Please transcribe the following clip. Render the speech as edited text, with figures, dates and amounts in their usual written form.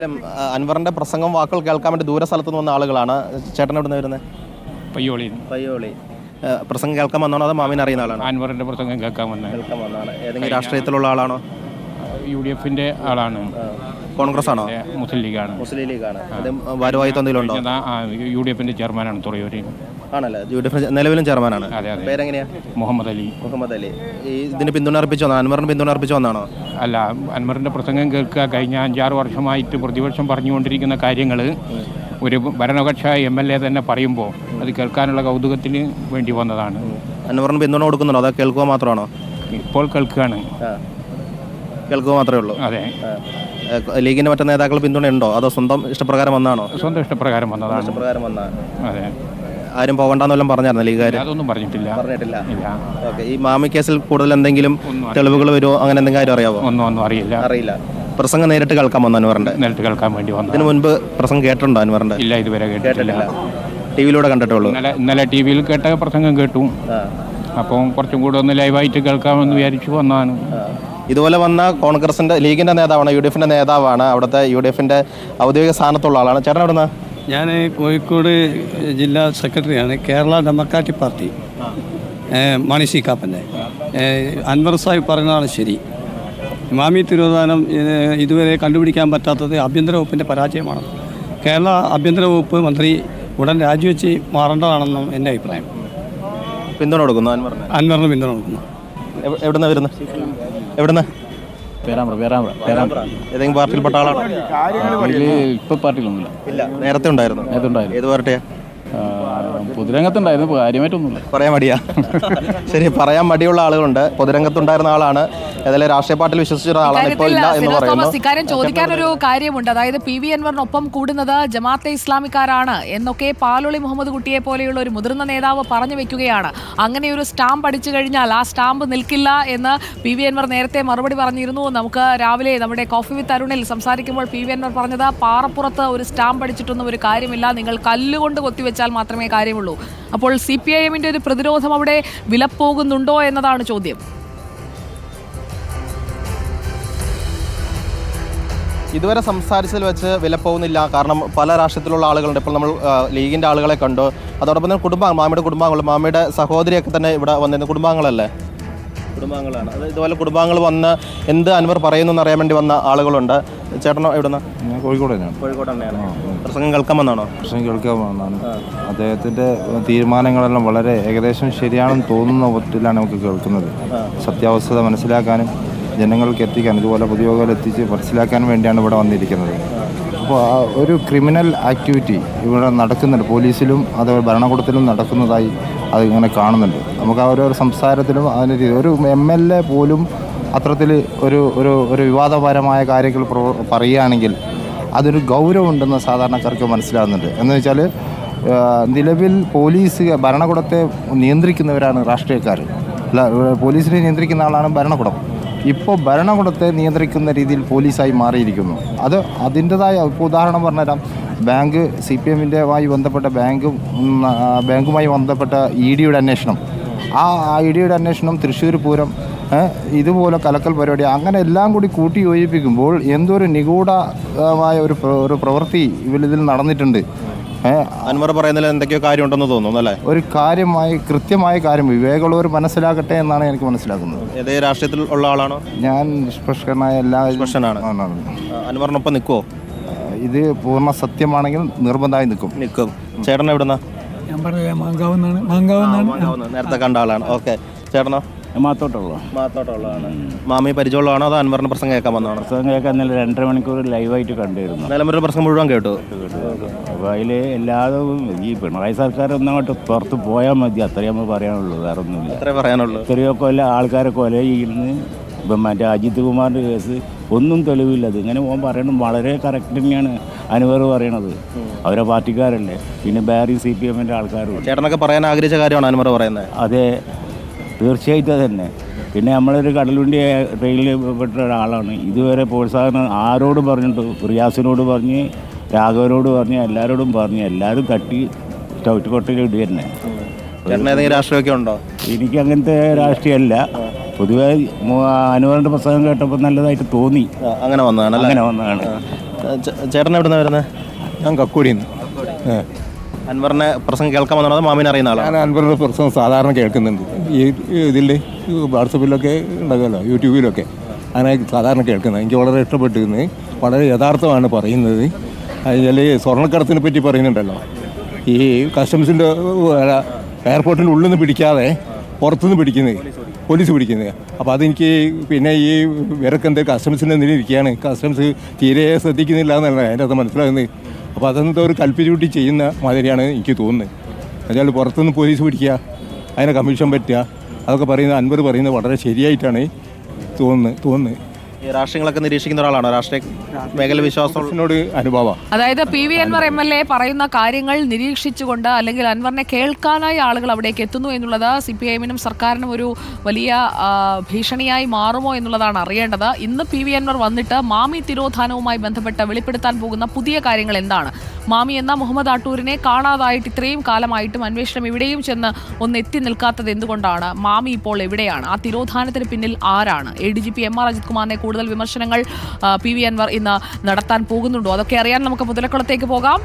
അൻവറിന്റെ പ്രസംഗം വാക്കുകൾ കേൾക്കാൻ വേണ്ടി ദൂര സ്ഥലത്ത് നിന്ന് വന്ന ആളുകളാണ്. ചേട്ടൻ എവിടെ നിന്ന് വരുന്നത്? പയ്യോളി. പ്രസംഗം കേൾക്കാൻ വന്നാണോ അതോ മാമിനെ അറിയുന്ന ആളാണോ? അൻവറിന്റെ പ്രസംഗം കേൾക്കാൻ വന്നതാണ്. ഏതെങ്കിലും രാഷ്ട്രീയത്തിലുള്ള ആളാണോ? UDFന്റെ ആളാണ്. കോൺഗ്രസ് ആണോ? മുസ്ലിം ലീഗാണ്. ഭാരവാഹിത്വം എന്തെങ്കിലും ഉണ്ടോ? UDFന്റെ ചെയർമാനാണ് തുറയൂര്. ആണല്ലേ? UDF നിലവിലും ചെയർമാനാണ്. പേരെങ്ങനെയാ? മുഹമ്മദ് അലി. ഇതിന് പിന്തുണ അർപ്പിച്ചു വന്നോ? അൻവറിന് പിന്തുണ അർപ്പിച്ചു വന്നാണോ? അല്ല, അൻവറിന്റെ പ്രസംഗം കേൾക്കുക കഴിഞ്ഞ 5-6 വർഷമായിട്ട് പ്രതിപക്ഷം പറഞ്ഞുകൊണ്ടിരിക്കുന്ന കാര്യങ്ങൾ ഒരു ഭരണപക്ഷ MLA തന്നെ പറയുമ്പോൾ അത് കേൾക്കാനുള്ള കൗതുകത്തിന് വേണ്ടി വന്നതാണ്. അൻവറിന് പിന്തുണ കൊടുക്കുന്നുണ്ടോ അതോ കേൾക്കുക മാത്രമാണോ? ഇപ്പോൾ കേൾക്കുകയാണ്. കേൾക്കുക മാത്രമേ ഉള്ളൂ. അതെ. ലീഗിന്റെ മറ്റു നേതാക്കൾ പിന്തുണ ഉണ്ടോ അതോ സ്വന്തം ഇഷ്ടപ്രകാരം വന്നാണോ? സ്വന്തം ഇഷ്ടപ്രകാരം വന്നതാണ്. അതെ. ആരും പോകണ്ടെന്നെല്ലാം പറഞ്ഞായിരുന്നു ലീഗുകാർ? അതൊന്നും പറഞ്ഞിട്ടില്ല. ഓക്കെ. ഈ മാമി കേസിൽ കൂടുതൽ എന്തെങ്കിലും തെളിവുകൾ വരുമോ അങ്ങനെ എന്തെങ്കിലും കാര്യം അറിയാമോ? ഒന്നും അറിയില്ല. പ്രസംഗം നേരിട്ട് കേൾക്കാൻ വന്നു അൻവറിന്റെ? നേരിട്ട് കേൾക്കാൻ വേണ്ടി വന്നു. ഇതിനു മുൻപ് പ്രസംഗം കേട്ടിട്ടുണ്ടോ അൻവറിന്റെ? ഇല്ല, ഇതുവരെ കേട്ടിട്ടില്ല. ടിവിയിലൂടെ കണ്ടിട്ടുള്ളൂ. ഇന്നലെ ടിവിയിൽ കേട്ട പ്രസംഗം കേട്ടു. അപ്പം കുറച്ചും കൂടെ ഒന്ന് ലൈവായിട്ട് കേൾക്കാമെന്ന് വിചാരിച്ചു വന്നതാണ്. ഇതുപോലെ വന്ന കോൺഗ്രസിന്റെ ലീഗിന്റെ നേതാവാണ്, UDFന്റെ നേതാവാണ്, അവിടുത്തെ UDFന്റെ ഔദ്യോഗിക സ്ഥാനത്തുള്ള ആളാണ്. ചേട്ടൻ എവിടുന്ന? ഞാൻ കോഴിക്കോട് ജില്ലാ സെക്രട്ടറിയാണ്, Kerala democratic party, Mani C കാപ്പൻ്റെ. അൻവർ സാഹിബ് പറയുന്നതാണ് ശരി. മാമി തിരോധാനം ഇതുവരെ കണ്ടുപിടിക്കാൻ പറ്റാത്തത് ആഭ്യന്തര വകുപ്പിൻ്റെ പരാജയമാണ്. കേരള ആഭ്യന്തര വകുപ്പ് മന്ത്രി ഉടൻ രാജിവെച്ച് മാറേണ്ടതാണെന്നും എൻ്റെ അഭിപ്രായം. പിന്തുണ കൊടുക്കുന്നു അൻവറിന് പിന്തുണ കൊടുക്കുന്നു. എവിടുന്ന വരുന്നത്? എവിടുന്ന്? ഏതെങ്കിലും പാർട്ടിയിൽപ്പെട്ട ആളാണോ? ഇപ്പൊ പാർട്ടിയിലൊന്നുമില്ല. ഇല്ല. നേരത്തെ ഉണ്ടായിരുന്നു. ഏത് പാർട്ടിയാ? പൊതുരംഗത്തുണ്ടായിരുന്നു. കാര്യമായിട്ടൊന്നുമില്ല. പറയാൻ മടിയാ? ശരി, പറയാൻ മടിയുള്ള ആളുകളുണ്ട്. പൊതുരംഗത്തുണ്ടായിരുന്ന ആളാണ്. ഏതായാലും രാഷ്ട്രീയ പാർട്ടിയിൽ വിശ്വസിച്ചിരുന്ന ആളാണ്. ഇപ്പോൾ ഇല്ല എന്ന് പറയുന്നു. ഇക്കാര്യം ചോദിക്കാനൊരു കാര്യമുണ്ട്. അതായത് PV അൻവറിനൊപ്പം കൂടുന്നത് ജമാഅത്തെ ഇസ്ലാമിക്കാരാണ് എന്നൊക്കെ പാലോളി മുഹമ്മദ് കുട്ടിയെ പോലെയുള്ള ഒരു മുതിർന്ന നേതാവ് പറഞ്ഞു വെക്കുകയാണ്. അങ്ങനെ ഒരു സ്റ്റാമ്പ് അടിച്ചു കഴിഞ്ഞാൽ ആ സ്റ്റാമ്പ് നിൽക്കില്ല എന്ന് PV അൻവർ നേരത്തെ മറുപടി പറഞ്ഞിരുന്നു. നമുക്ക് രാവിലെ നമ്മുടെ കോഫി വിത്ത് അരുണിൽ സംസാരിക്കുമ്പോൾ PV അൻവർ പറഞ്ഞത് പാറപ്പുറത്ത് ഒരു സ്റ്റാമ്പ് അടിച്ചിട്ടൊന്നും ഒരു കാര്യമില്ല, നിങ്ങൾ കല്ലുകൊണ്ട് കൊത്തിവെച്ചാൽ മാത്രമേ കാര്യമുള്ളൂ. അപ്പോൾ CPIMന്റെ ഒരു പ്രതിരോധം അവിടെ വിലപ്പോകുന്നുണ്ടോ എന്നതാണ് ചോദ്യം. ഇതുവരെ സംസാരിച്ചതിൽ വെച്ച് വില പോകുന്നില്ല. കാരണം പല രാഷ്ട്രീയത്തിലുള്ള ആളുകളുണ്ട്. ഇപ്പോൾ നമ്മൾ ലീഗിൻ്റെ ആളുകളെ കണ്ടു. അതോടൊപ്പം തന്നെ മാമിയുടെ കുടുംബാംഗങ്ങൾ, മാമിയുടെ സഹോദരിയൊക്കെ തന്നെ ഇവിടെ വന്നിരുന്ന കുടുംബാംഗങ്ങളല്ലേ? കുടുംബാംഗങ്ങളാണ്. അത് ഇതുപോലെ കുടുംബാംഗങ്ങൾ വന്ന് എന്ത് അൻവർ പറയുന്നു എന്നറിയാൻ വേണ്ടി വന്ന ആളുകളുണ്ട്. ചേട്ടനോ എവിടുന്ന്? കോഴിക്കോട് തന്നെയാണ്. കോഴിക്കോട് തന്നെയാണ്. പ്രസംഗം കേൾക്കാൻ വന്നാണോ? പ്രസംഗം കേൾക്കാൻ വന്നതാണ്. അദ്ദേഹത്തിൻ്റെ തീരുമാനങ്ങളെല്ലാം വളരെ ഏകദേശം ശരിയാണെന്ന് തോന്നുന്ന വിധത്തിലാണ് നമുക്ക് കേൾക്കുന്നത്. സത്യാവസ്ഥ മനസ്സിലാക്കാനും ജനങ്ങൾക്ക് എത്തിക്കാൻ, ഇതുപോലെ പൊതുയോഗങ്ങൾ എത്തിച്ച് മനസ്സിലാക്കാൻ വേണ്ടിയാണ് ഇവിടെ വന്നിരിക്കുന്നത്. അപ്പോൾ ഒരു ക്രിമിനൽ ആക്ടിവിറ്റി ഇവിടെ നടക്കുന്നുണ്ട്, പോലീസിലും അതുപോലെ ഭരണകൂടത്തിലും നടക്കുന്നതായി അത് ഇങ്ങനെ കാണുന്നുണ്ട്. നമുക്ക് ആ ഓരോ സംസാരത്തിലും അതിന് ഒരു MLA പോലും അത്തരത്തിൽ ഒരു വിവാദപരമായ കാര്യങ്ങൾ പറയുകയാണെങ്കിൽ അതൊരു ഗൗരവമുണ്ടെന്ന് സാധാരണക്കാർക്ക് മനസ്സിലാകുന്നുണ്ട്. എന്ന് വെച്ചാൽ നിലവിൽ പോലീസ് ഭരണകൂടത്തെ നിയന്ത്രിക്കുന്നവരാണ് രാഷ്ട്രീയക്കാർ. അല്ല, പോലീസിനെ നിയന്ത്രിക്കുന്ന ആളാണ് ഭരണകൂടം. ഇപ്പോൾ ഭരണകൂടത്തെ നിയന്ത്രിക്കുന്ന രീതിയിൽ പോലീസായി മാറിയിരിക്കുന്നു. അതിൻ്റെതായ ഇപ്പോൾ ഉദാഹരണം പറഞ്ഞുതരാം. ബാങ്ക് CPMമായി ബന്ധപ്പെട്ട ബാങ്കുമായി ബന്ധപ്പെട്ട EDയുടെ അന്വേഷണം, ആ EDയുടെ അന്വേഷണം, തൃശ്ശൂർ പൂരം, ഇതുപോലെ കലക്കൽ പരിപാടി, അങ്ങനെ എല്ലാം കൂടി കൂട്ടി യോജിപ്പിക്കുമ്പോൾ എന്തോ ഒരു നിഗൂഢമായ ഒരു പ്രവൃത്തി ഇതിൽ നടന്നിട്ടുണ്ട്. അൻവർ പറയുന്നതിൽ എന്തൊക്കെയോ കാര്യമുണ്ടെന്ന് തോന്നുന്നു അല്ലേ? ഒരു കൃത്യമായ കാര്യം വിവേകമുള്ളവർ മനസ്സിലാക്കട്ടെ എന്നാണ് എനിക്ക് മനസ്സിലാക്കുന്നത്. ഏതേ രാഷ്ട്രീയത്തിൽ ഉള്ള ആളാണോ? ഞാൻ നിഷ്പക്ഷനായ നിഷ്പക്ഷനാണ്. അൻവറിനൊപ്പം നിൽക്കുമോ? ഇത് പൂർണ്ണ സത്യമാണെങ്കിൽ നിർബന്ധമായി നിൽക്കും. ചേട്ടൻ എവിടുന്ന? ഞാൻ പറഞ്ഞ മാങ്കാവ് നേരത്തെ കണ്ട ആളാണ്. ഓക്കെ. ചേട്ടനോ? മാത്തോട്ടുള്ളതാണ്. മാമി പരിചയമുള്ളതാണോ അതോ അൻവറിന്റെ പ്രസംഗം കേൾക്കാൻ വന്നതാണോ? പ്രസംഗം കേൾക്കാൻ 2.5 മണിക്കൂർ ലൈവായിട്ട് കണ്ടിരുന്നു. നിലമ്പൂർ പ്രസംഗം മുഴുവൻ കേട്ടു. അപ്പോൾ അതിൽ എല്ലാതും ഈ പിണറായി സർക്കാർ ഒന്നങ്ങോട്ട് പുറത്ത് പോയാൽ മതി, അത്രയും നമ്മൾ പറയാനുള്ളൂ. വേറെ ഒന്നുമില്ല. അത്രേ പറയാനുള്ളൂ. ഇത്രയൊക്കെ ആൾക്കാരെ കൊല ചെയ്യുന്നു. ഇപ്പം മറ്റേ അജിത് കുമാറിൻ്റെ കേസ് ഒന്നും തെളിവില്ലത്. ഇങ്ങനെ പോകാൻ പറയണം. വളരെ കറക്റ്റ് തന്നെയാണ് അൻവർ പറയണത്. അവരെ പാർട്ടിക്കാരല്ലേ. പിന്നെ വേറെ CPMന്റെ ആൾക്കാരും. ചേട്ടനൊക്കെ പറയാൻ ആഗ്രഹിച്ച കാര്യമാണ് അൻവർ പറയുന്നത്? അതെ, തീർച്ചയായിട്ടും തന്നെ. പിന്നെ നമ്മളൊരു കടലുണ്ടി ട്രെയിനിൽ പെട്ട ഒരാളാണ്. ഇതുവരെ പ്രോത്സാഹനം ആരോടും പറഞ്ഞിട്ട്, റിയാസിനോട് പറഞ്ഞ്, രാഘവനോട് പറഞ്ഞ്, എല്ലാവരോടും പറഞ്ഞ്, എല്ലാവരും തട്ടി സ്റ്റൗറ്റ് കൊട്ടയിൽ ഇടുക തന്നെ. ഏതെങ്കിലും രാഷ്ട്രീയമൊക്കെ ഉണ്ടോ? എനിക്ക് അങ്ങനത്തെ രാഷ്ട്രീയമല്ല. പൊതുവെ അനുവറിൻ്റെ പുസ്തകം കേട്ടപ്പോൾ നല്ലതായിട്ട് തോന്നി. അങ്ങനെ വന്നതാണ്. ചേട്ടൻ എവിടെ നിന്ന് വരുന്നത്? ഞാൻ കക്കോടിയിൽ നിന്ന്. അൻവറിനെ പ്രസംഗം കേൾക്കാൻ വന്നത് മാമിനെ അറിയുന്ന ആളാണ്. ഞാൻ അൻവറിൻ്റെ പ്രസംഗം സാധാരണ കേൾക്കുന്നുണ്ട്. ഈ ഇതിൽ വാട്സപ്പിലൊക്കെ ഉണ്ടാകുമല്ലോ, യൂട്യൂബിലൊക്കെ അങ്ങനെ സാധാരണ കേൾക്കുന്നത്. എനിക്ക് വളരെ ഇഷ്ടപ്പെട്ടിരുന്നു. വളരെ യഥാർത്ഥമാണ് പറയുന്നത്. അതിൽ സ്വർണ്ണക്കടത്തിനെ പറ്റി പറയുന്നുണ്ടല്ലോ, ഈ കസ്റ്റംസിൻ്റെ എയർപോർട്ടിൻ്റെ ഉള്ളിൽ നിന്ന് പിടിക്കാതെ പുറത്തുനിന്ന് പിടിക്കുന്നത്, പോലീസ് പിടിക്കുന്നത്. അപ്പോൾ അതെനിക്ക് പിന്നെ ഈ ഇവരൊക്കെ എന്താ കസ്റ്റംസിൻ്റെ എന്തിനും ഇരിക്കുകയാണ്, കസ്റ്റംസ് തീരെ ശ്രദ്ധിക്കുന്നില്ല എന്നല്ല അതിൻ്റെ അത് മനസ്സിലാകുന്നത്. അപ്പോൾ അതെന്തോ ഒരു കൽപ്പിച്ചൂട്ടി ചെയ്യുന്ന മാതിരിയാണ് എനിക്ക് തോന്നുന്നത്. എന്നുവെച്ചാൽ പുറത്തുനിന്ന് പോലീസ് പിടിക്കുക, അതിനെ കമ്മീഷൻ പറ്റുക, അതൊക്കെ പറയുന്നത് അൻവർ പറയുന്നത് വളരെ ശരിയായിട്ടാണ് തോന്നുന്നത്. ഈ രാഷ്ട്രീയങ്ങളൊക്കെ നിരീക്ഷിക്കുന്ന ഒരാളാണ്, രാഷ്ട്രീയ മേഖല വിശ്വാസത്തിനോട് അനുഭവം. അതായത് PV അൻവർ MLA പറയുന്ന കാര്യങ്ങൾ നിരീക്ഷിച്ചുകൊണ്ട് അല്ലെങ്കിൽ അൻവറിനെ കേൾക്കാനായി ആളുകൾ അവിടേക്ക് എത്തുന്നു എന്നുള്ളത് CPIM-നും സർക്കാരിനും ഒരു വലിയ ഭീഷണിയായി മാറുമോ എന്നുള്ളതാണ് അറിയേണ്ടത്. ഇന്ന് PV അൻവർ വന്നിട്ട് മാമി തിരോധാനവുമായി ബന്ധപ്പെട്ട് വെളിപ്പെടുത്താൻ പോകുന്ന പുതിയ കാര്യങ്ങൾ എന്താണ്? മാമി എന്ന മുഹമ്മദ് ആട്ടൂരിനെ കാണാതായിട്ട് ഇത്രയും കാലമായിട്ടും അന്വേഷണം എവിടെയും ചെന്ന് ഒന്ന് എത്തി നിൽക്കാത്തത് എന്തുകൊണ്ടാണ്? മാമി ഇപ്പോൾ എവിടെയാണ്? ആ തിരോധാനത്തിന് പിന്നിൽ ആരാണ്? ADGP MR അജിത് കുമാറിനെ കൂടുതൽ വിമർശനങ്ങൾ PV അൻവർ ഇന്ന് നടത്താൻ പോകുന്നുണ്ടോ? അതൊക്കെ അറിയാൻ നമുക്ക് മുതലക്കുളത്തേക്ക് പോകാം.